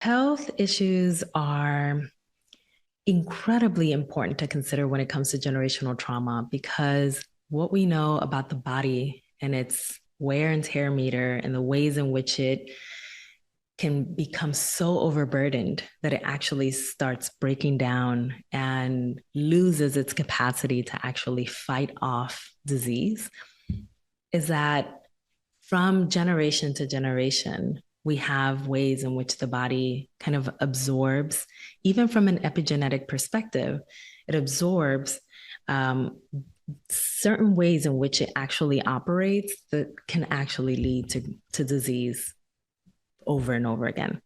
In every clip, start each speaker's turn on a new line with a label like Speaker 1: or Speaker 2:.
Speaker 1: Health issues are incredibly important to consider when it comes to generational trauma because what we know about the body and its wear and tear meter and the ways in which it can become so overburdened that it actually starts breaking down and loses its capacity to actually fight off disease is that from generation to generation, we have ways in which the body kind of absorbs, even from an epigenetic perspective, it absorbs um, certain ways in which it actually operates that can actually lead to disease over and over again.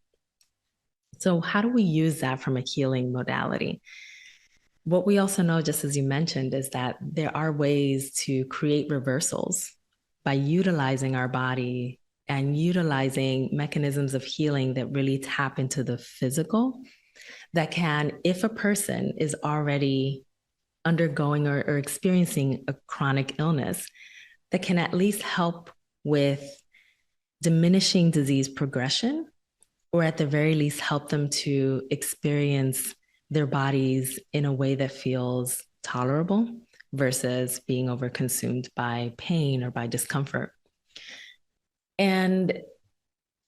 Speaker 1: So, how do we use that from a healing modality? What we also know, just as you mentioned, is that there are ways to create reversals by utilizing our body and utilizing mechanisms of healing that really tap into the physical that can, if a person is already undergoing or experiencing a chronic illness, that can at least help with diminishing disease progression, or at the very least, help them to experience their bodies in a way that feels tolerable versus being overconsumed by pain or by discomfort. And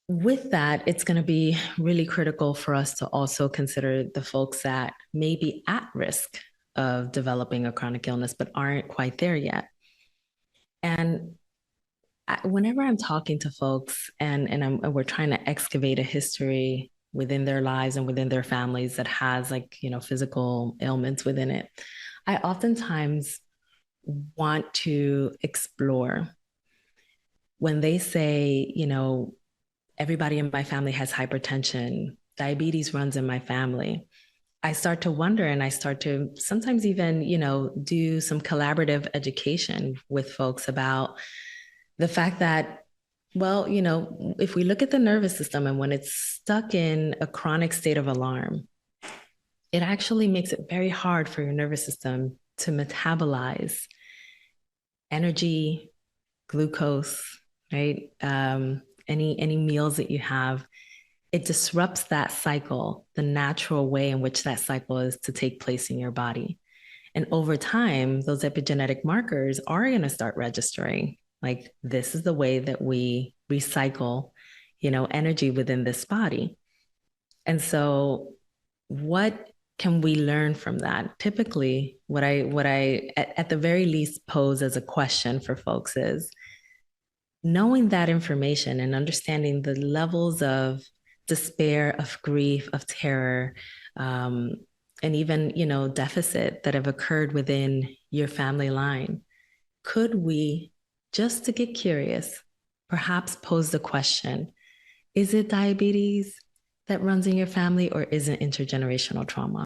Speaker 1: with that, it's going to be really critical for us to also consider the folks that may be at risk of developing a chronic illness but aren't quite there yet. And whenever I'm talking to folks and we're trying to excavate a history within their lives and within their families that has physical ailments within it, I oftentimes want to explore when they say, everybody in my family has hypertension, diabetes runs in my family. I start to wonder and I start to sometimes even, do some collaborative education with folks about the fact that, well, if we look at the nervous system and when it's stuck in a chronic state of alarm, it actually makes it very hard for your nervous system to metabolize energy, glucose, right? Any meals that you have, it disrupts that cycle, the natural way in which that cycle is to take place in your body. And over time, those epigenetic markers are going to start registering. Like, this is the way that we recycle, energy within this body. And so what can we learn from that? Typically, what I at the very least pose as a question for folks is knowing that information and understanding the levels of despair, of grief, of terror, um, and even deficit that have occurred within your family line. Could we, just to get curious, perhaps pose the question: is it diabetes that runs in your family, or is it intergenerational trauma?